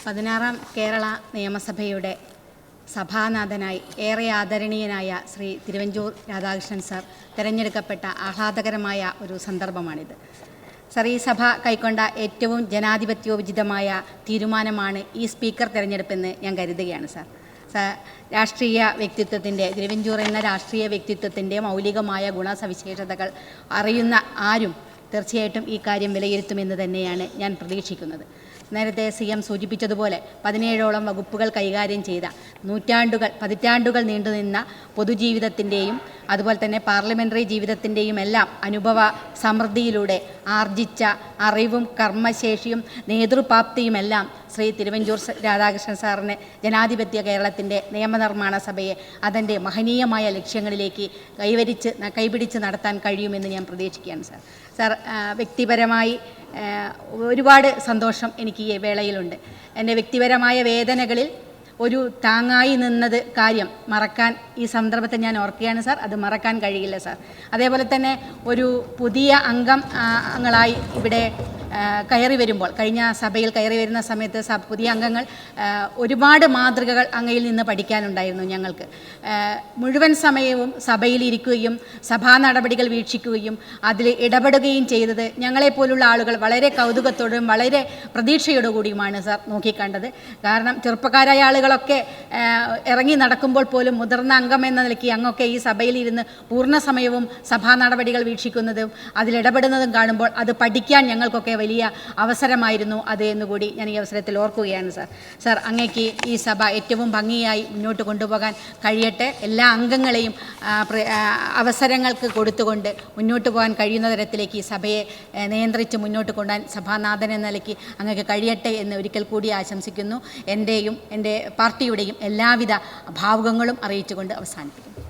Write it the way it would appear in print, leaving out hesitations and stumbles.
16-ാം കേരള നിയമസഭയുടെ സഭാനാഥനായി ഏറെ ആദരണീയനായ ശ്രീ തിരുവഞ്ചൂർ രാധാകൃഷ്ണൻ സാർ തിരഞ്ഞെടുക്കപ്പെട്ട ആഹ്ലാദകരമായ ഒരു സന്ദർഭമാണിത്. സർ, ഈ സഭ കൈക്കൊണ്ട ഏറ്റവും ജനാധിപത്യോചിതമായ തീരുമാനമാണ് ഈ സ്പീക്കർ തിരഞ്ഞെടുപ്പെന്ന് ഞാൻ കരുതുകയാണ്. സാർ, രാഷ്ട്രീയ വ്യക്തിത്വത്തിൻ്റെ, തിരുവഞ്ചൂർ എന്ന രാഷ്ട്രീയ വ്യക്തിത്വത്തിൻ്റെ മൗലികമായ ഗുണസവിശേഷതകൾ അറിയുന്ന ആരും തീർച്ചയായിട്ടും ഈ കാര്യം വിലയിരുത്തുമെന്ന് തന്നെയാണ് ഞാൻ പ്രതീക്ഷിക്കുന്നത്. നേരത്തെ CM സൂചിപ്പിച്ചതുപോലെ 17ഓളം വകുപ്പുകൾ കൈകാര്യം ചെയ്ത പതിറ്റാണ്ടുകൾ നീണ്ടുനിന്ന പൊതുജീവിതത്തിൻ്റെയും അതുപോലെ തന്നെ പാർലമെൻ്ററി ജീവിതത്തിൻ്റെയും എല്ലാം അനുഭവ സമൃദ്ധിയിലൂടെ ആർജിച്ച അറിവും കർമ്മശേഷിയും നേതൃപ്രാപ്തിയുമെല്ലാം ശ്രീ തിരുവഞ്ചൂർ രാധാകൃഷ്ണൻ സാറിന് ജനാധിപത്യ കേരളത്തിൻ്റെ നിയമനിർമ്മാണ സഭയെ അതിൻ്റെ മഹനീയമായ ലക്ഷ്യങ്ങളിലേക്ക് കൈപിടിച്ച് നടത്താൻ കഴിയുമെന്ന് ഞാൻ പ്രതീക്ഷിക്കുകയാണ്. സാർ, വ്യക്തിപരമായി ഒരുപാട് സന്തോഷം എനിക്ക് ഈ വേളയിലുണ്ട്. എൻ്റെ വ്യക്തിപരമായ വേദനകളിൽ ഒരു താങ്ങായി നിന്നത് കാര്യം മറക്കാൻ ഈ സന്ദർഭത്തെ ഞാൻ ഓർക്കുകയാണ്. സാർ, അത് മറക്കാൻ കഴിയില്ല. സാർ, അതേപോലെ തന്നെ ഒരു പുതിയ അംഗങ്ങളായി ഇവിടെ കയറി വരുമ്പോൾ, കഴിഞ്ഞ സഭയിൽ കയറി വരുന്ന സമയത്ത് പുതിയ അംഗങ്ങൾ ഒരുപാട് മാതൃകകൾ അങ്ങയിൽ നിന്ന് പഠിക്കാനുണ്ടായിരുന്നു. ഞങ്ങൾക്ക് മുഴുവൻ സമയവും സഭയിലിരിക്കുകയും സഭാ നടപടികൾ വീക്ഷിക്കുകയും അതിൽ ഇടപെടുകയും ചെയ്തത് ഞങ്ങളെപ്പോലുള്ള ആളുകൾ വളരെ കൗതുകത്തോടും വളരെ പ്രതീക്ഷയോടുകൂടിയുമാണ് സാർ നോക്കിക്കണ്ടത്. കാരണം ചെറുപ്പക്കാരായ ആളുകളൊക്കെ ഇറങ്ങി നടക്കുമ്പോൾ പോലും മുതിർന്ന അംഗം എന്ന നിലയ്ക്ക് അങ്ങൊക്കെ ഈ സഭയിലിരുന്ന് പൂർണ്ണ സമയവും സഭാ നടപടികൾ വീക്ഷിക്കുന്നതും അതിലിടപെടുന്നതും കാണുമ്പോൾ അത് പഠിക്കാൻ ഞങ്ങൾക്കൊക്കെ വലിയ അവസരമായിരുന്നു അത് എന്നുകൂടി ഞാൻ ഈ അവസരത്തിൽ ഓർക്കുകയാണ്. സാർ, അങ്ങേക്ക് ഈ സഭ ഏറ്റവും ഭംഗിയായി മുന്നോട്ട് കൊണ്ടുപോകാൻ കഴിയട്ടെ. എല്ലാ അംഗങ്ങളെയും അവസരങ്ങൾക്ക് കൊടുത്തുകൊണ്ട് മുന്നോട്ട് പോകാൻ കഴിയുന്ന തരത്തിലേക്ക് ഈ സഭയെ നിയന്ത്രിച്ച് മുന്നോട്ട് കൊണ്ടുപോകാൻ സഭാനാഥൻ എന്ന നിലയ്ക്ക് അങ്ങേക്ക് കഴിയട്ടെ എന്ന് ഒരിക്കൽ കൂടി ആശംസിക്കുന്നു. എൻ്റെയും എൻ്റെ പാർട്ടിയുടെയും എല്ലാവിധ ഭാവുകങ്ങളും അറിയിച്ചുകൊണ്ട് അവസാനിപ്പിക്കുന്നു.